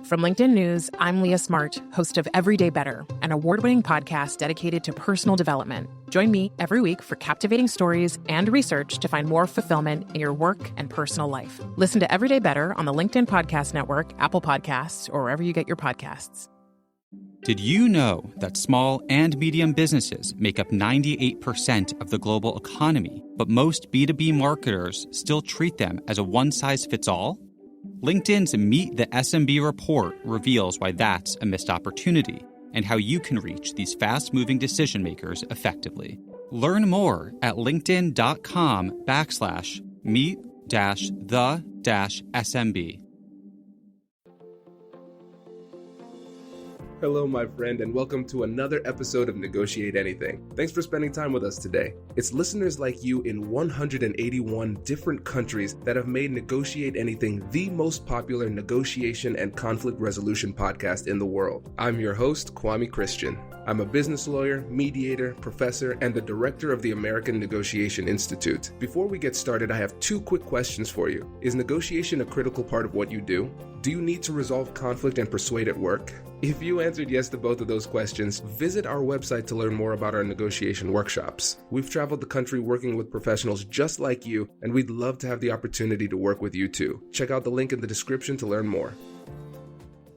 From LinkedIn News, I'm Leah Smart, host of Everyday Better, an award-winning podcast dedicated to personal development. Join me every week for captivating stories and research to find more fulfillment in your work and personal life. Listen to Everyday Better on the LinkedIn Podcast Network, Apple Podcasts, or wherever you get your podcasts. Did you know that small and medium businesses make up 98% of the global economy, but most B2B marketers still treat them as a one-size-fits-all? LinkedIn's Meet the SMB report reveals why that's a missed opportunity and how you can reach these fast-moving decision makers effectively. Learn more at linkedin.com/meet-the-SMB. Hello, my friend, and welcome to another episode of Negotiate Anything. Thanks for spending time with us today. It's listeners like you in 181 different countries that have made Negotiate Anything the most popular negotiation and conflict resolution podcast in the world. I'm your host, Kwame Christian. I'm a business lawyer, mediator, professor, and the director of the American Negotiation Institute. Before we get started, I have two quick questions for you. Is negotiation a critical part of what you do? Do you need to resolve conflict and persuade at work? If you answered yes to both of those questions, visit our website to learn more about our negotiation workshops. We've traveled the country working with professionals just like you, and we'd love to have the opportunity to work with you too. Check out the link in the description to learn more.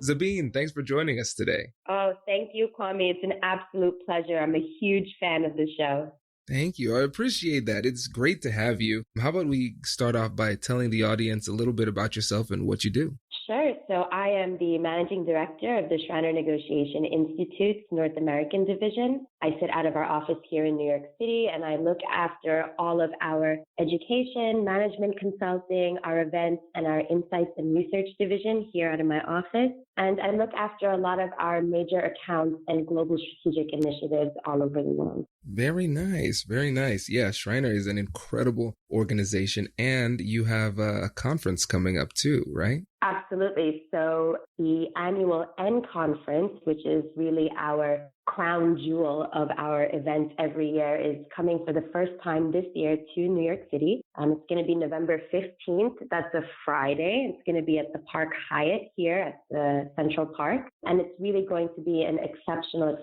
Zabeen, thanks for joining us today. Oh, thank you, Kwame. It's an absolute pleasure. I'm a huge fan of the show. Thank you. I appreciate that. It's great to have you. How about we start off by telling the audience a little bit about yourself and what you do? Sure. So I am the managing director of the Shriner Negotiation Institute's North American division. I sit out of our office here in New York City, and I look after all of our education, management consulting, our events, and our insights and research division here out of my office. And I look after a lot of our major accounts and global strategic initiatives all over the world. Very nice. Very nice. Yeah, Shriner is an incredible organization, and you have a conference coming up too, right? Absolutely. So the annual N conference, which is really our crown jewel of our events every year, is coming for the first time this year to New York City. It's going to be November 15th. That's a Friday. It's going to be at the Park Hyatt here at the Central Park. And it's really going to be an exceptional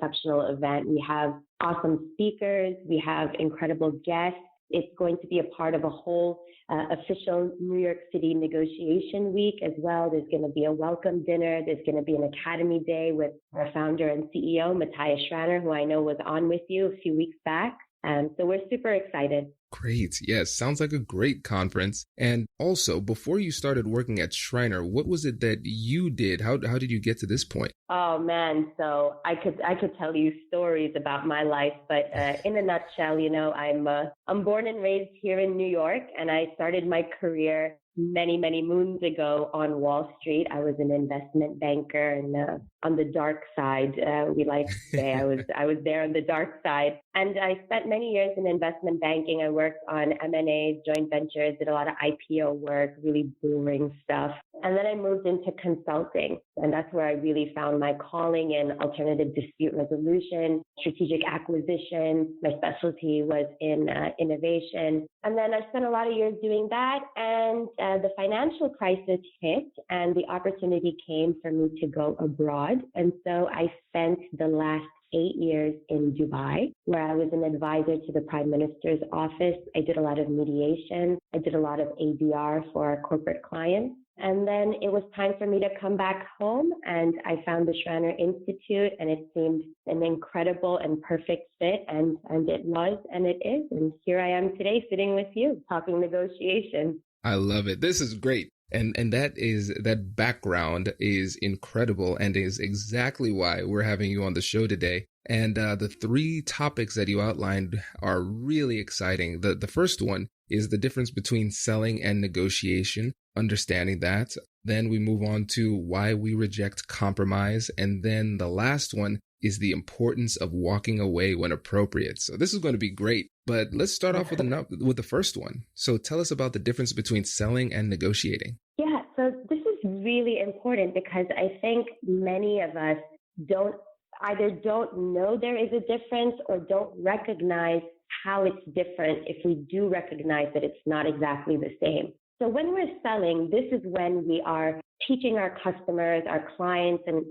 event. We have awesome speakers. We have incredible guests. It's going to be a part of a whole official New York City negotiation week as well. There's going to be a welcome dinner. There's going to be an Academy Day with our founder and CEO, Matthias Schreiner, who I know was on with you a few weeks back. So we're super excited. Great. Yes. Sounds like a great conference. And also, before you started working at Shriner, what was it that you did? How did you get to this point? Oh, man. So I could tell you stories about my life, but in a nutshell, I'm born and raised here in New York, and I started my career many moons ago on Wall Street. I was an investment banker, and on the dark side, we like to say I was there on the dark side. And I spent many years in investment banking. I worked on M&As, joint ventures, did a lot of IPO work, really boring stuff. And then I moved into consulting, and that's where I really found my calling in alternative dispute resolution, strategic acquisition. My specialty was in innovation. And then I spent a lot of years doing that, and the financial crisis hit, and the opportunity came for me to go abroad. And so I spent the last 8 years in Dubai, where I was an advisor to the Prime Minister's office. I did a lot of mediation. I did a lot of ADR for our corporate clients. And then it was time for me to come back home, and I found the Shriner Institute, and it seemed an incredible and perfect fit, and it was, and it is. And here I am today sitting with you talking negotiation. I love it. This is great. And that background is incredible and is exactly why we're having you on the show today. And the three topics that you outlined are really exciting. The first one is the difference between selling and negotiation, understanding that. Then we move on to why we reject compromise. And then the last one is the importance of walking away when appropriate. So this is going to be great. But let's start off with the first one. So tell us about the difference between selling and negotiating. Yeah, so this is really important because I think many of us don't know there is a difference or don't recognize how it's different if we do recognize that it's not exactly the same. So when we're selling, this is when we are teaching our customers, our clients, and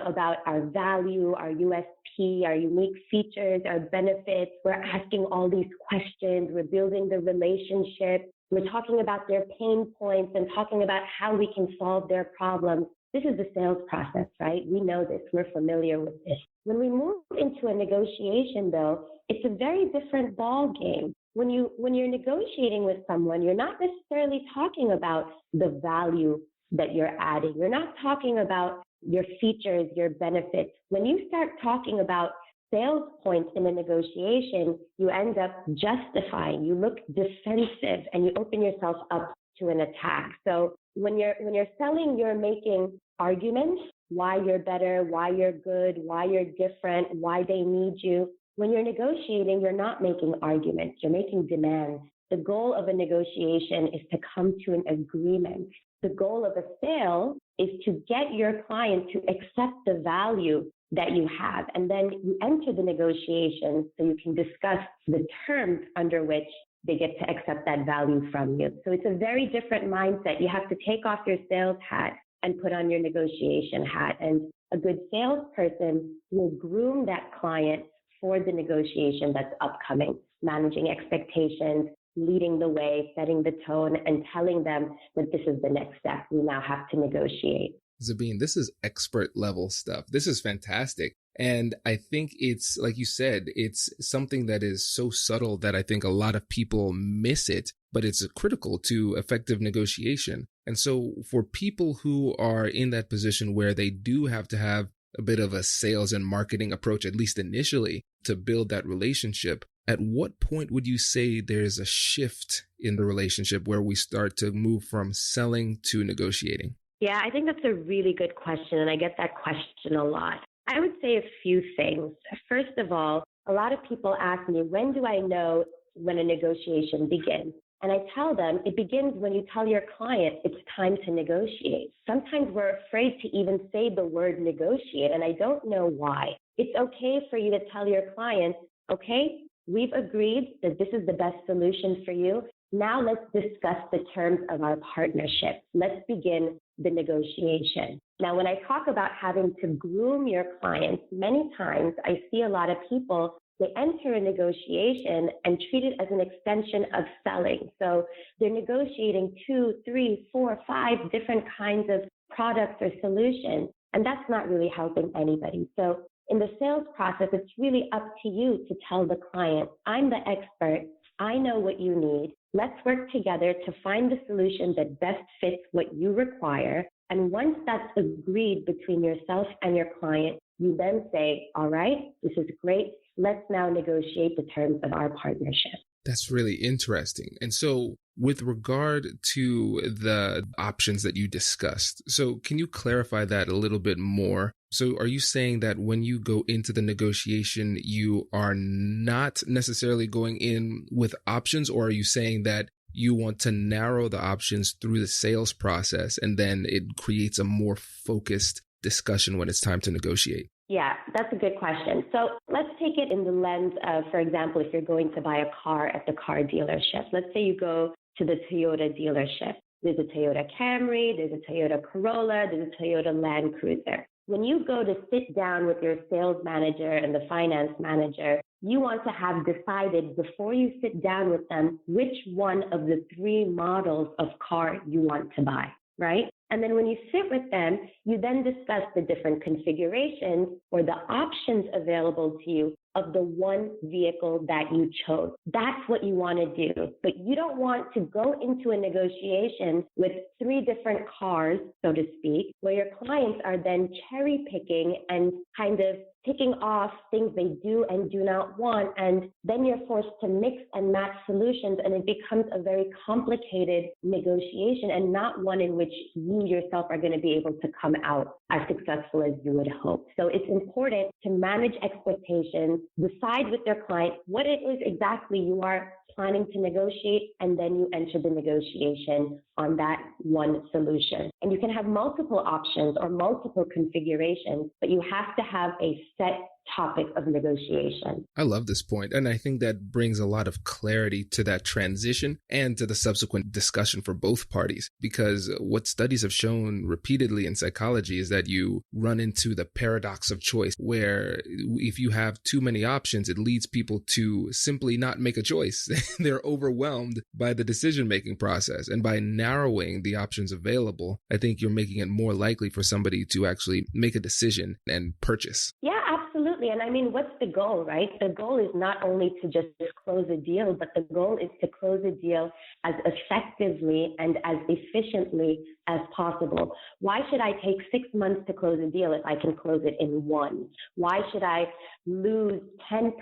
about our value, our USP, our unique features, our benefits. We're asking all these questions. We're building the relationship. We're talking about their pain points and talking about how we can solve their problems. This is the sales process, right? We know this. We're familiar with this. When we move into a negotiation, though, it's a very different ball game. When you're negotiating with someone, you're not necessarily talking about the value that you're adding. You're not talking about your features, your benefits. When you start talking about sales points in a negotiation, you end up justifying, you look defensive, and you open yourself up to an attack. So when you're selling, you're making arguments, why you're better, why you're good, why you're different, why they need you. When you're negotiating, you're not making arguments, you're making demands. The goal of a negotiation is to come to an agreement. The goal of a sale is to get your client to accept the value that you have. And then you enter the negotiation so you can discuss the terms under which they get to accept that value from you. So it's a very different mindset. You have to take off your sales hat and put on your negotiation hat. And a good salesperson will groom that client for the negotiation that's upcoming, managing expectations, leading the way, setting the tone, and telling them that this is the next step. We now have to negotiate. Zabeen, this is expert level stuff. This is fantastic. And I think it's, like you said, it's something that is so subtle that I think a lot of people miss it, but it's critical to effective negotiation. And so for people who are in that position where they do have to have a bit of a sales and marketing approach, at least initially, to build that relationship, at what point would you say there's a shift in the relationship where we start to move from selling to negotiating? Yeah, I think that's a really good question, and I get that question a lot. I would say a few things. First of all, a lot of people ask me, when do I know when a negotiation begins? And I tell them it begins when you tell your client it's time to negotiate. Sometimes we're afraid to even say the word negotiate, and I don't know why. It's okay for you to tell your client, okay, we've agreed that this is the best solution for you. Now let's discuss the terms of our partnership. Let's begin the negotiation. Now, when I talk about having to groom your clients, many times I see a lot of people, they enter a negotiation and treat it as an extension of selling. So they're negotiating 2, 3, 4, 5 different kinds of products or solutions, and that's not really helping anybody. So in the sales process, it's really up to you to tell the client, I'm the expert. I know what you need. Let's work together to find the solution that best fits what you require. And once that's agreed between yourself and your client, you then say, all right, this is great. Let's now negotiate the terms of our partnership. That's really interesting. And so with regard to the options that you discussed, so can you clarify that a little bit more? So are you saying that when you go into the negotiation, you are not necessarily going in with options, or are you saying that you want to narrow the options through the sales process and then it creates a more focused discussion when it's time to negotiate? Yeah, that's a good question. So let's take it in the lens of, for example, if you're going to buy a car at the car dealership. Let's say you go to the Toyota dealership. There's a Toyota Camry, there's a Toyota Corolla, there's a Toyota Land Cruiser. When you go to sit down with your sales manager and the finance manager, you want to have decided before you sit down with them which one of the 3 models of car you want to buy, right? And then when you sit with them, you then discuss the different configurations or the options available to you of the one vehicle that you chose. That's what you want to do. But you don't want to go into a negotiation with 3 different cars, so to speak, where your clients are then cherry picking and kind of picking off things they do and do not want. And then you're forced to mix and match solutions, and it becomes a very complicated negotiation and not one in which you yourself are going to be able to come out as successful as you would hope. So it's important to manage expectations, decide with your client what it is exactly you are planning to negotiate, and then you enter the negotiation on that one solution. And you can have multiple options or multiple configurations, but you have to have a set topic of negotiation. I love this point, and I think that brings a lot of clarity to that transition and to the subsequent discussion for both parties, because what studies have shown repeatedly in psychology is that you run into the paradox of choice, where if you have too many options, it leads people to simply not make a choice. They're overwhelmed by the decision-making process, and by narrowing the options available, I think you're making it more likely for somebody to actually make a decision and purchase. Yeah, absolutely. And I mean, what's the goal, right? The goal is not only to just close a deal, but the goal is to close a deal as effectively and as efficiently as possible. Why should I take 6 months to close a deal if I can close it in one? Why should I lose 10%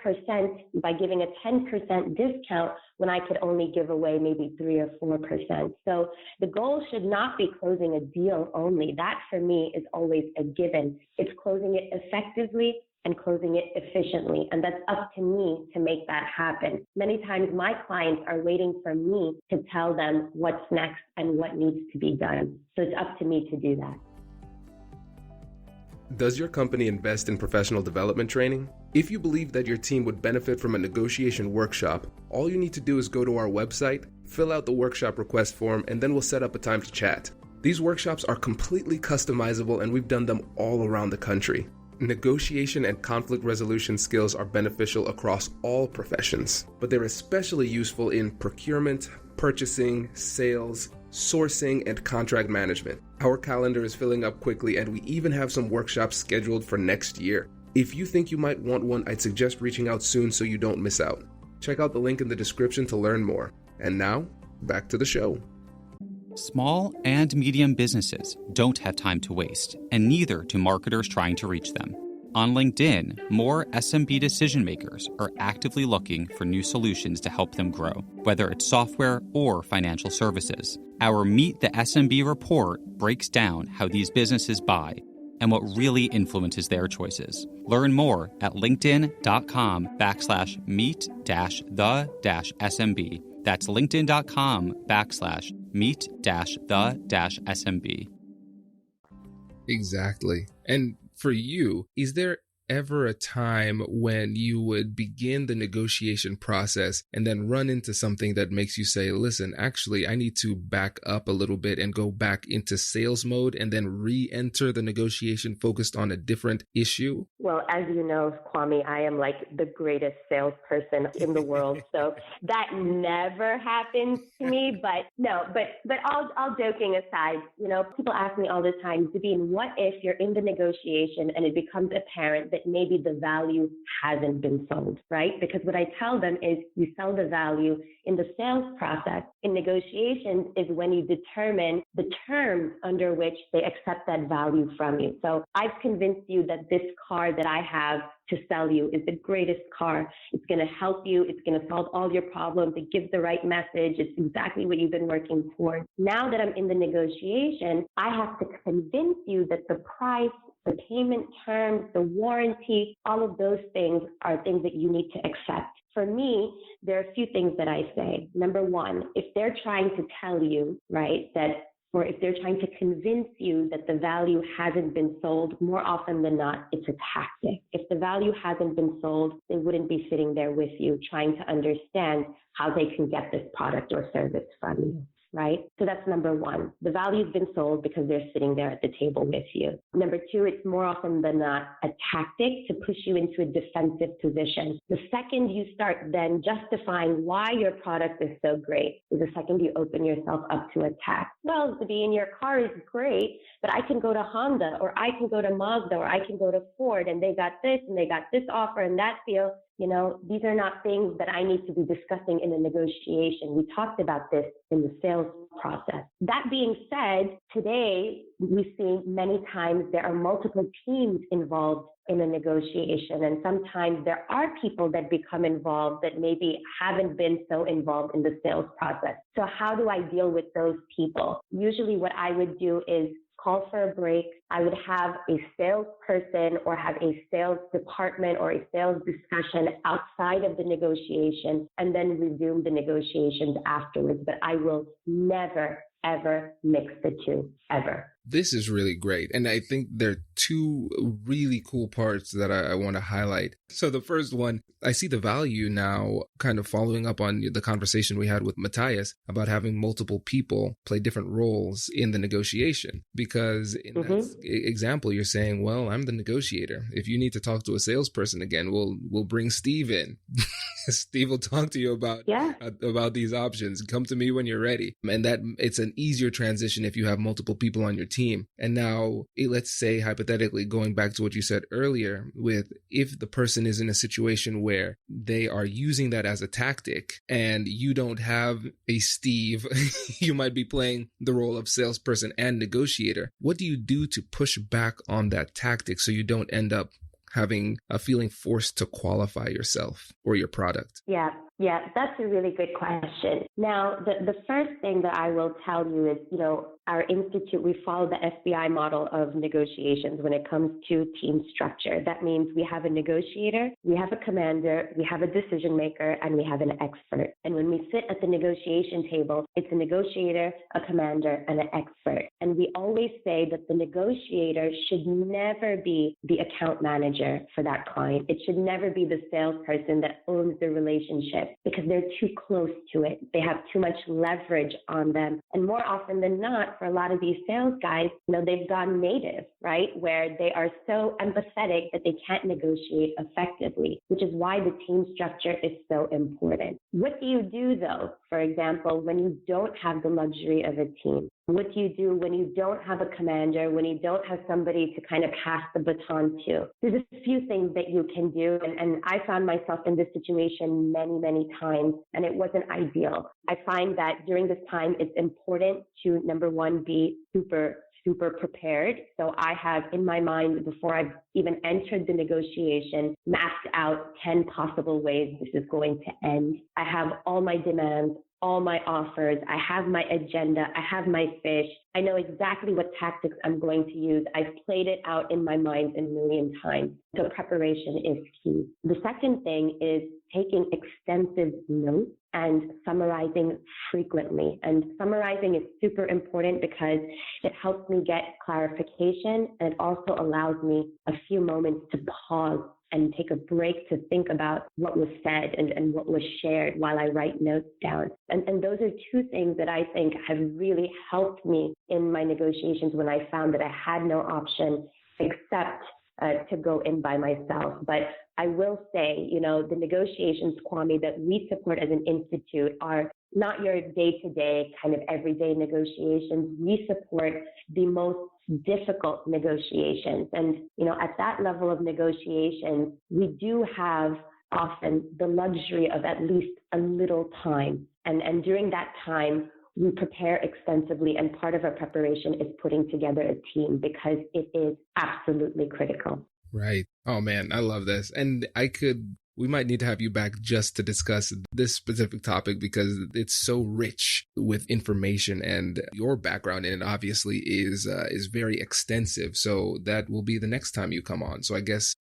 by giving a 10% discount when I could only give away maybe 3 or 4%? So the goal should not be closing a deal only. That for me is always a given. It's closing it effectively and closing it efficiently. And that's up to me to make that happen. Many times my clients are waiting for me to tell them what's next and what needs to be done. So it's up to me to do that. Does your company invest in professional development training? If you believe that your team would benefit from a negotiation workshop, all you need to do is go to our website, fill out the workshop request form, and then we'll set up a time to chat. These workshops are completely customizable, and we've done them all around the country. Negotiation and conflict resolution skills are beneficial across all professions, but they're especially useful in procurement, purchasing, sales, sourcing, and contract management. Our calendar is filling up quickly, and we even have some workshops scheduled for next year. If you think you might want one, I'd suggest reaching out soon so you don't miss out. Check out the link in the description to learn more. And now, back to the show. Small and medium businesses don't have time to waste, and neither do marketers trying to reach them. On LinkedIn, more SMB decision makers are actively looking for new solutions to help them grow, whether it's software or financial services. Our Meet the SMB report breaks down how these businesses buy and what really influences their choices. Learn more at linkedin.com/meet-the-SMB. That's linkedin.com/meet-the-SMB. Exactly. And for you, is there ever a time when you would begin the negotiation process and then run into something that makes you say, listen, actually, I need to back up a little bit and go back into sales mode and then re-enter the negotiation focused on a different issue? Well, as you know, Kwame, I am like the greatest salesperson in the world. So that never happens to me. But no, but all joking aside, you know, people ask me all the time, Zabeen, what if you're in the negotiation and it becomes apparent that maybe the value hasn't been sold, right? Because what I tell them is you sell the value in the sales process. In negotiations is when you determine the terms under which they accept that value from you. So I've convinced you that this car that I have to sell you is the greatest car. It's going to help you. It's going to solve all your problems. It gives the right message. It's exactly what you've been working for. Now that I'm in the negotiation, I have to convince you that the price, the payment terms, the warranty, all of those things are things that you need to accept. For me, there are a few things that I say. Number one, if they're trying to tell you, right, that, or if they're trying to convince you that the value hasn't been sold, more often than not, it's a tactic. If the value hasn't been sold, they wouldn't be sitting there with you trying to understand how they can get this product or service from you. Right? So that's number one. The value's been sold because they're sitting there at the table with you. Number two, it's more often than not a tactic to push you into a defensive position. The second you start then justifying why your product is so great is the second you open yourself up to attack. Well, Zabeen, your car is great, but I can go to Honda or I can go to Mazda or I can go to Ford and they got this and they got this offer and that deal. You know, these are not things that I need to be discussing in a negotiation. We talked about this in the sales process. That being said, today we see many times there are multiple teams involved in a negotiation, and sometimes there are people that become involved that maybe haven't been so involved in the sales process. So how do I deal with those people? Usually what I would do is call for a break. I would have a salesperson or have a sales department or a sales discussion outside of the negotiation and then resume the negotiations afterwards. But I will never, ever mix the two, ever. This is really great. And I think there are two really cool parts that I want to highlight. So the first one, I see the value now kind of following up on the conversation we had with Matthias about having multiple people play different roles in the negotiation. Because in that example, you're saying, well, I'm the negotiator. If you need to talk to a salesperson again, we'll bring Steve in. Steve will talk to you about these options. Come to me when you're ready. And that it's an easier transition if you have multiple people on your team. And now let's say hypothetically, going back to what you said earlier, with if the person is in a situation where they are using that as a tactic and you don't have a Steve, you might be playing the role of salesperson and negotiator. What do you do to push back on that tactic so you don't end up having a feeling forced to qualify yourself or your product? Yeah, that's a really good question. Now, the first thing that I will tell you is, our institute, we follow the FBI model of negotiations when it comes to team structure. That means we have a negotiator, we have a commander, we have a decision maker, and we have an expert. And when we sit at the negotiation table, it's a negotiator, a commander, and an expert. And we always say that the negotiator should never be the account manager for that client. It should never be the salesperson that owns the relationship because they're too close to it. They have too much leverage on them. And more often than not, for a lot of these sales guys, they've gone native, right? Where they are so empathetic that they can't negotiate effectively, which is why the team structure is so important. What do you do though, for example, when you don't have the luxury of a team? What do you do when you don't have a commander, when you don't have somebody to kind of pass the baton to? There's a few things that you can do. And I found myself in this situation many, many times, and it wasn't ideal. I find that during this time, it's important to, number one, be super prepared. So I have in my mind, before I've even entered the negotiation, mapped out 10 possible ways this is going to end. I have all my demands, all my offers. I have my agenda. I have my fish. I know exactly what tactics I'm going to use. I've played it out in my mind a million times. So preparation is key. The second thing is taking extensive notes and summarizing frequently. And summarizing is super important because it helps me get clarification, and it also allows me a few moments to pause and take a break to think about what was said and what was shared while I write notes down. And those are two things that I think have really helped me in my negotiations when I found that I had no option except to go in by myself. But I will say, the negotiations, Kwame, that we support as an institute are not your day-to-day kind of everyday negotiations. We support the most difficult negotiations. And, at that level of negotiations, we do have often the luxury of at least a little time. And during that time, we prepare extensively, and part of our preparation is putting together a team because it is absolutely critical. Right. Oh man, I love this. And we might need to have you back just to discuss this specific topic because it's so rich with information, and your background in it obviously is very extensive. So that will be the next time you come on. So I guess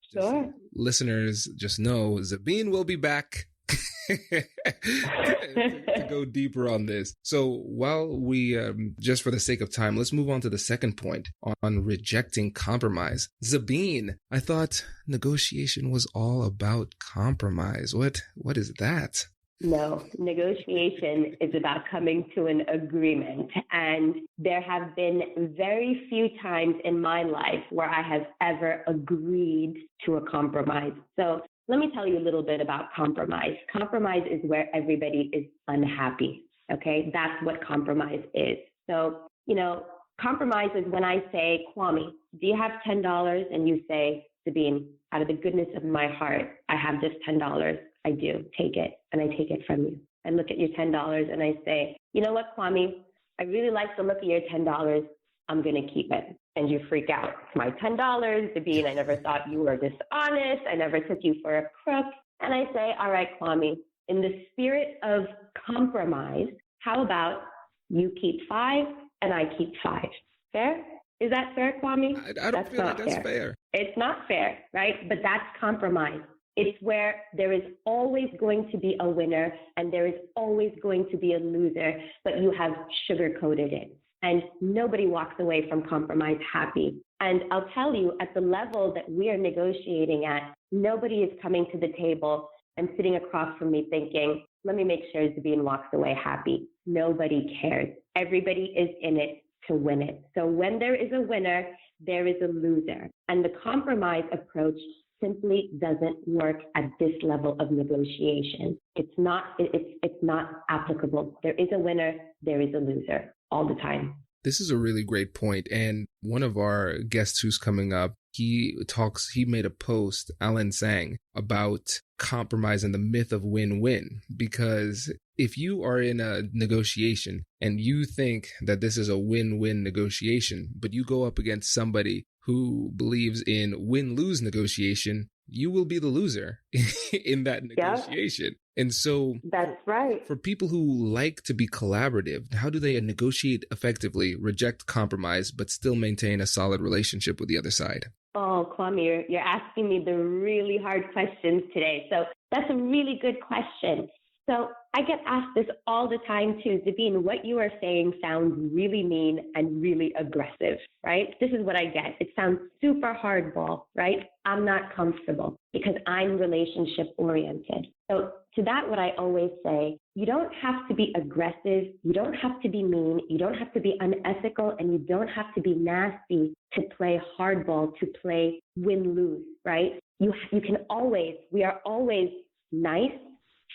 listeners just know Zabeen will be back to go deeper on this. So while we, just for the sake of time, let's move on to the second point on rejecting compromise. Zabeen, I thought negotiation was all about compromise. What is that? No, negotiation is about coming to an agreement. And there have been very few times in my life where I have ever agreed to a compromise. So let me tell you a little bit about compromise. Compromise is where everybody is unhappy. Okay, that's what compromise is. So, compromise is when I say, Kwame, do you have $10? And you say, Zabeen, out of the goodness of my heart, I have this $10. I do. Take it. And I take it from you. I look at your $10 and I say, you know what, Kwame, I really like the look of your $10. I'm going to keep it. And you freak out. It's my $10, Zabeen. I never thought you were dishonest. I never took you for a crook. And I say, all right, Kwame, in the spirit of compromise, how about you keep 5 and I keep 5? Fair? Is that fair, Kwame? I don't feel like that's fair. It's not fair, right? But that's compromise. It's where there is always going to be a winner and there is always going to be a loser, but you have sugar-coated it. And nobody walks away from compromise happy. And I'll tell you, at the level that we are negotiating at, nobody is coming to the table and sitting across from me thinking, let me make sure Zabeen walks away happy. Nobody cares. Everybody is in it to win it. So when there is a winner, there is a loser. And the compromise approach simply doesn't work at this level of negotiation. It's not applicable. There is a winner, there is a loser all the time. This is a really great point. And one of our guests who's coming up, he made a post, Alan Sang, about compromise and the myth of win-win. Because if you are in a negotiation and you think that this is a win-win negotiation, but you go up against somebody who believes in win-lose negotiation, you will be the loser in that negotiation. Yeah. And so that's right. For people who like to be collaborative, how do they negotiate effectively, reject compromise, but still maintain a solid relationship with the other side? Oh, Kwame, you're asking me the really hard questions today. So that's a really good question. So I get asked this all the time too, Zabeen, what you are saying sounds really mean and really aggressive, right? This is what I get. It sounds super hardball, right? I'm not comfortable because I'm relationship oriented. So to that, what I always say, you don't have to be aggressive. You don't have to be mean. You don't have to be unethical, and you don't have to be nasty to play hardball, to play win-lose, right? We are always nice,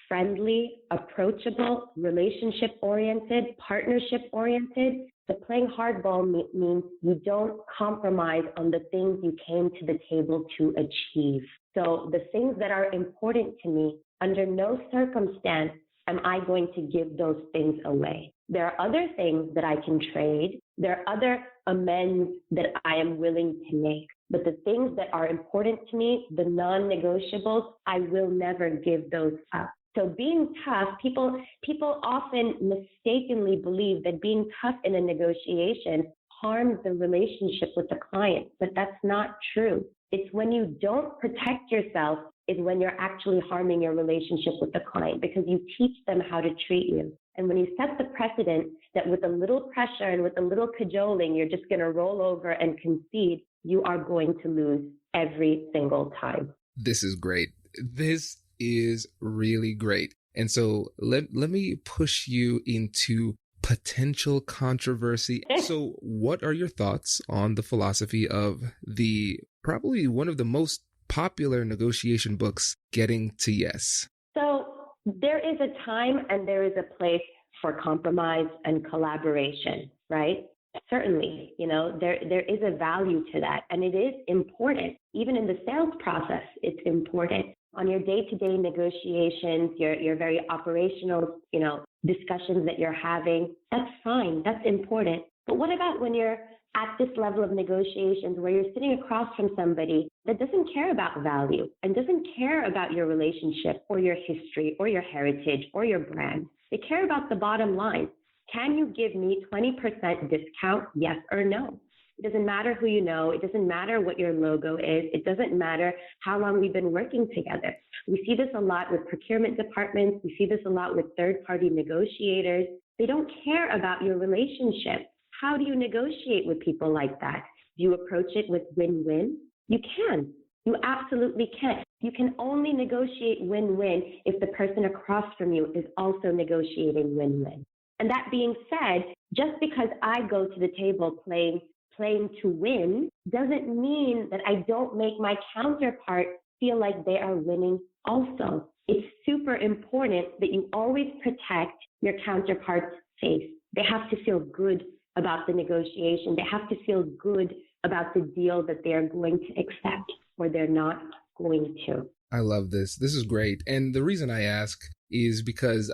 friendly, approachable, relationship-oriented, partnership-oriented. But playing hardball means you don't compromise on the things you came to the table to achieve. So the things that are important to me, under no circumstance am I going to give those things away. There are other things that I can trade. There are other amends that I am willing to make. But the things that are important to me, the non-negotiables, I will never give those up. So being tough, people often mistakenly believe that being tough in a negotiation harms the relationship with the client, but that's not true. It's when you don't protect yourself is when you're actually harming your relationship with the client, because you teach them how to treat you. And when you set the precedent that with a little pressure and with a little cajoling, you're just going to roll over and concede, you are going to lose every single time. This is great. This is really great. And so let me push you into potential controversy. So what are your thoughts on the philosophy of the probably one of the most popular negotiation books, Getting to Yes? So there is a time and there is a place for compromise and collaboration, right? Certainly, there is a value to that, and it is important. Even in the sales process, it's important. On your day-to-day negotiations, your very operational, discussions that you're having, that's fine, that's important. But what about when you're at this level of negotiations where you're sitting across from somebody that doesn't care about value and doesn't care about your relationship or your history or your heritage or your brand? They care about the bottom line. Can you give me 20% discount, yes or no? It doesn't matter who you know. It doesn't matter what your logo is. It doesn't matter how long we've been working together. We see this a lot with procurement departments. We see this a lot with third-party negotiators. They don't care about your relationship. How do you negotiate with people like that? Do you approach it with win-win? You can. You absolutely can. You can only negotiate win-win if the person across from you is also negotiating win-win. And that being said, just because I go to the table playing to win doesn't mean that I don't make my counterpart feel like they are winning also. It's super important that you always protect your counterpart's face. They have to feel good about the negotiation. They have to feel good about the deal that they're going to accept, or they're not going to. I love this. This is great. And the reason I ask is because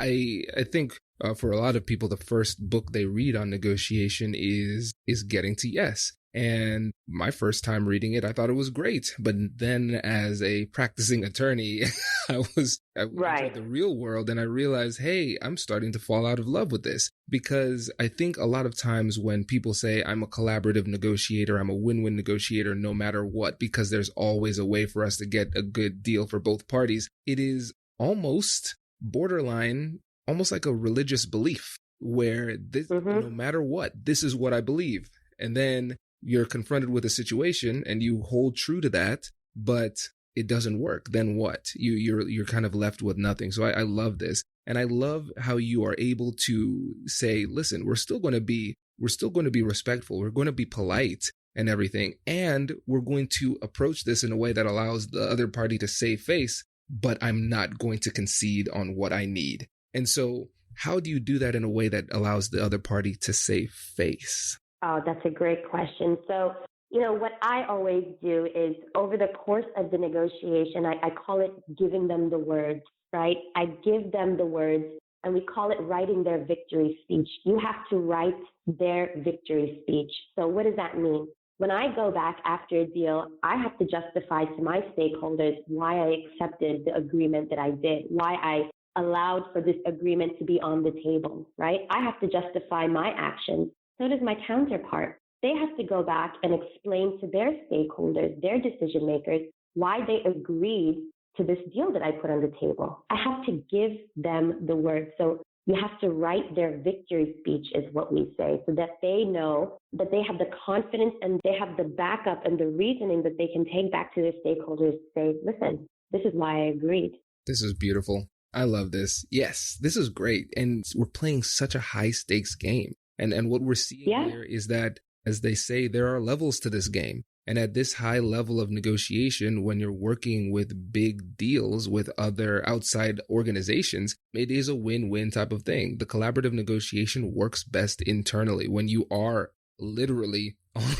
I think For a lot of people, the first book they read on negotiation is Getting to Yes. And my first time reading it, I thought it was great. But then as a practicing attorney, I entered the real world and I realized, hey, I'm starting to fall out of love with this, because I think a lot of times when people say I'm a collaborative negotiator, I'm a win-win negotiator, no matter what, because there's always a way for us to get a good deal for both parties, it is almost borderline, almost like a religious belief where this, no matter what, this is what I believe. And then you're confronted with a situation and you hold true to that, but it doesn't work. Then what? You're kind of left with nothing. So I love this. And I love how you are able to say, listen, we're still going to be respectful. We're going to be polite and everything. And we're going to approach this in a way that allows the other party to save face, but I'm not going to concede on what I need. And so how do you do that in a way that allows the other party to save face? Oh, that's a great question. So, what I always do is over the course of the negotiation, I call it giving them the words, right? I give them the words and we call it writing their victory speech. You have to write their victory speech. So what does that mean? When I go back after a deal, I have to justify to my stakeholders why I accepted the agreement that I did, why I allowed for this agreement to be on the table, right? I have to justify my actions. So does my counterpart. They have to go back and explain to their stakeholders, their decision makers, why they agreed to this deal that I put on the table. I have to give them the word. So you have to write their victory speech is what we say, so that they know that they have the confidence and they have the backup and the reasoning that they can take back to their stakeholders to say, listen, this is why I agreed. This is beautiful. I love this. Yes, this is great. And we're playing such a high stakes game. And what we're seeing here is that, as they say, there are levels to this game. And at this high level of negotiation, when you're working with big deals with other outside organizations, it is a win-win type of thing. The collaborative negotiation works best internally when you are literally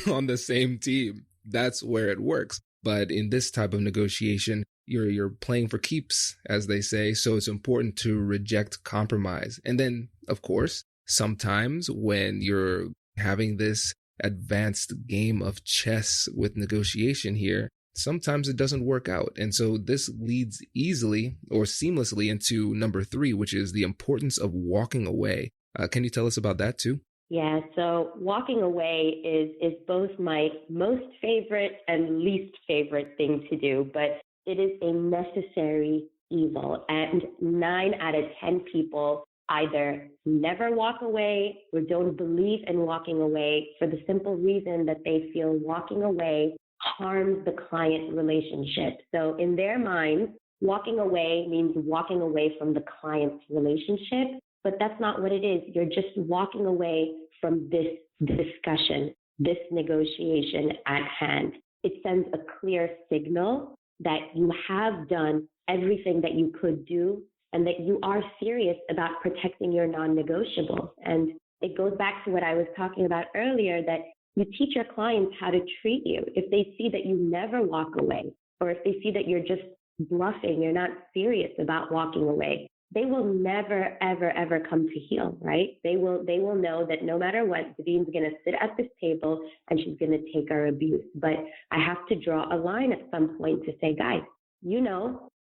on the same team. That's where it works. But in this type of negotiation, you're playing for keeps, as they say. So it's important to reject compromise. And then, of course, sometimes when you're having this advanced game of chess with negotiation here, sometimes it doesn't work out. And so this leads easily or seamlessly into number 3, which is the importance of walking away. Can you tell us about that too? Yeah, so walking away is both my most favorite and least favorite thing to do, but it is a necessary evil. And 9 out of 10 people either never walk away or don't believe in walking away for the simple reason that they feel walking away harms the client relationship. So in their minds, walking away means walking away from the client's relationship, but that's not what it is. You're just walking away from this discussion, this negotiation at hand. It sends a clear signal that you have done everything that you could do and that you are serious about protecting your non-negotiables. And it goes back to what I was talking about earlier, that you teach your clients how to treat you. If they see that you never walk away, or if they see that you're just bluffing, you're not serious about walking away, they will never, ever, ever come to heel, right? They will know that no matter what, Zabeen's going to sit at this table and she's going to take our abuse. But I have to draw a line at some point to say, guys,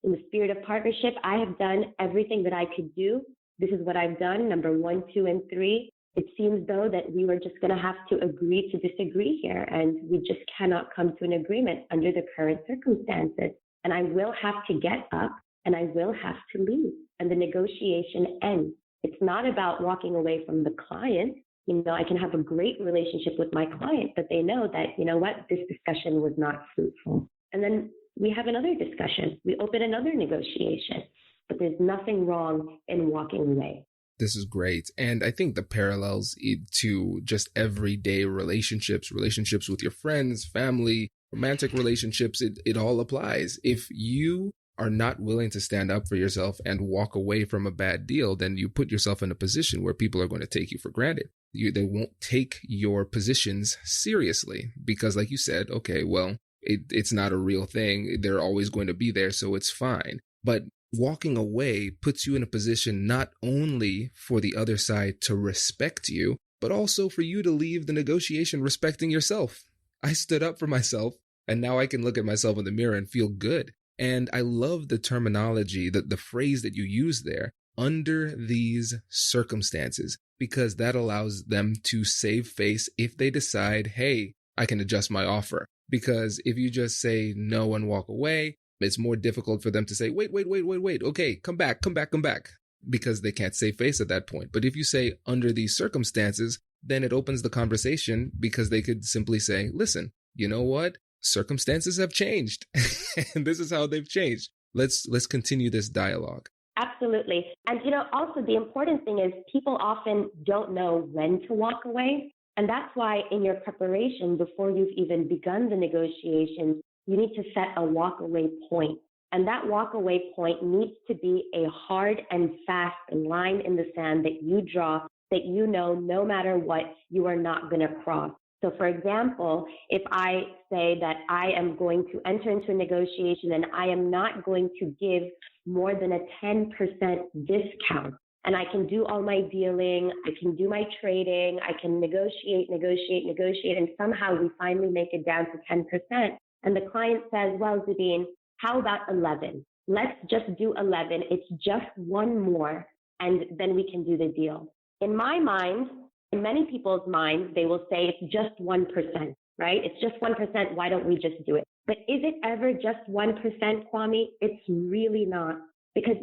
in the spirit of partnership, I have done everything that I could do. This is what I've done, number 1, 2, and 3. It seems though that we were just going to have to agree to disagree here, and we just cannot come to an agreement under the current circumstances. And I will have to get up and I will have to leave. And the negotiation ends. It's not about walking away from the client. I can have a great relationship with my client, but they know that, this discussion was not fruitful. And then we have another discussion. We open another negotiation, but there's nothing wrong in walking away. This is great. And I think the parallels to just everyday relationships with your friends, family, romantic relationships, it all applies. If you are not willing to stand up for yourself and walk away from a bad deal, then you put yourself in a position where people are going to take you for granted. They won't take your positions seriously because, like you said, okay, well, it's not a real thing. They're always going to be there, so it's fine. But walking away puts you in a position not only for the other side to respect you, but also for you to leave the negotiation respecting yourself. I stood up for myself, and now I can look at myself in the mirror and feel good. And I love the terminology, the phrase that you use there, under these circumstances, because that allows them to save face if they decide, hey, I can adjust my offer. Because if you just say no and walk away, it's more difficult for them to say, wait. Okay, come back. Because they can't save face at that point. But if you say under these circumstances, then it opens the conversation because they could simply say, listen, you know what? Circumstances have changed. And this is how they've changed. Let's continue this dialogue. Absolutely. And, also the important thing is people often don't know when to walk away. And that's why in your preparation, before you've even begun the negotiations, you need to set a walk-away point. And that walk-away point needs to be a hard and fast line in the sand that you draw, that no matter what, you are not going to cross. So for example, if I say that I am going to enter into a negotiation and I am not going to give more than a 10% discount, and I can do all my dealing, I can do my trading, I can negotiate, and somehow we finally make it down to 10%. And the client says, well, Zabeen, how about 11? Let's just do 11. It's just one more, and then we can do the deal. In my mind, in many people's minds, they will say it's just 1%, right? It's just 1%. Why don't we just do it? But is it ever just 1%, Kwame? It's really not, because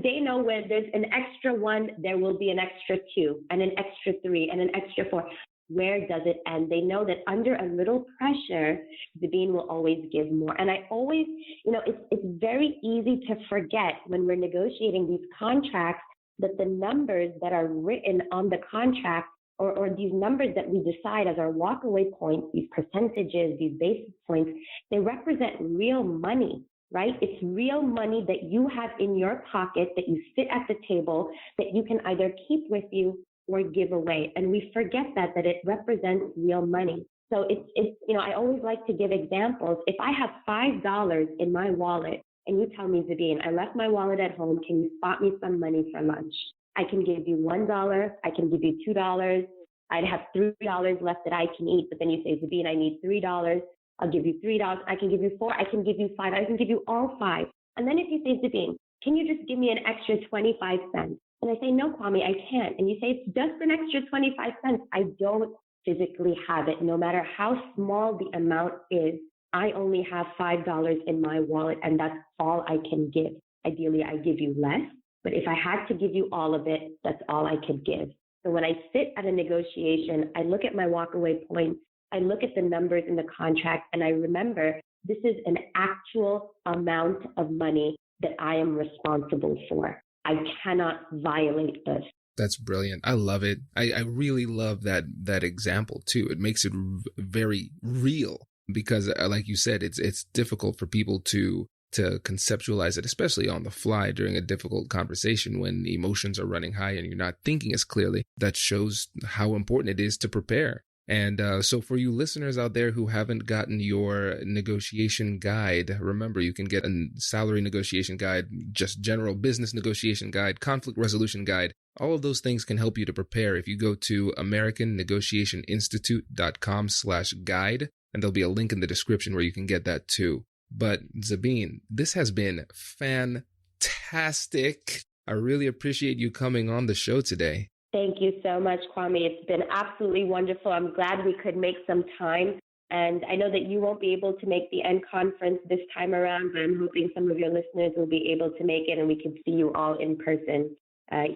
they know where there's an extra 1, there will be an extra 2 and an extra 3 and an extra 4. Where does it end? They know that under a little pressure, Zabeen will always give more. And I always, it's very easy to forget when we're negotiating these contracts that the numbers that are written on the contract or these numbers that we decide as our walkaway points, these percentages, these basis points, they represent real money, right? It's real money that you have in your pocket, that you sit at the table, that you can either keep with you or give away. And we forget that it represents real money. So it's I always like to give examples. If I have $5 in my wallet and you tell me, Zabeen, I left my wallet at home, can you spot me some money for lunch? I can give you $1, I can give you $2, I'd have $3 left that I can eat, but then you say, Zabeen, I need $3, I'll give you $3, I can give you $4, I can give you $5, I can give you all 5. And then if you say, Zabeen, can you just give me an extra 25 cents? And I say, no, Kwame, I can't. And you say, it's just an extra 25 cents. I don't physically have it. No matter how small the amount is, I only have $5 in my wallet, and that's all I can give. Ideally, I give you less, but if I had to give you all of it, that's all I could give. So when I sit at a negotiation, I look at my walkaway points, I look at the numbers in the contract, and I remember this is an actual amount of money that I am responsible for. I cannot violate this. That's brilliant. I love it. I really love that example too. It makes it very real because, like you said, it's difficult for people to conceptualize it, especially on the fly during a difficult conversation when emotions are running high and you're not thinking as clearly. That shows how important it is to prepare. And so for you listeners out there who haven't gotten your negotiation guide, remember, you can get a salary negotiation guide, just general business negotiation guide, conflict resolution guide. All of those things can help you to prepare if you go to AmericanNegotiationInstitute.com/guide, and there'll be a link in the description where you can get that too. But Zabeen, this has been fantastic. I really appreciate you coming on the show today. Thank you so much, Kwame. It's been absolutely wonderful. I'm glad we could make some time. And I know that you won't be able to make the end conference this time around, but I'm hoping some of your listeners will be able to make it and we can see you all in person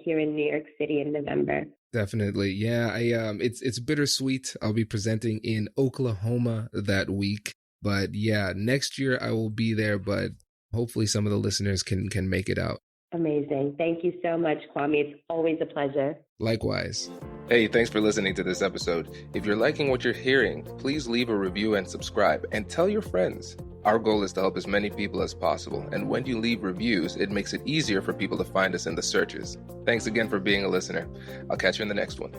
here in New York City in November. Definitely. Yeah, it's bittersweet. I'll be presenting in Oklahoma that week. But yeah, next year I will be there, but hopefully some of the listeners can make it out. Amazing. Thank you so much, Kwame. It's always a pleasure. Likewise. Hey, thanks for listening to this episode. If you're liking what you're hearing, please leave a review and subscribe and tell your friends. Our goal is to help as many people as possible. And when you leave reviews, it makes it easier for people to find us in the searches. Thanks again for being a listener. I'll catch you in the next one.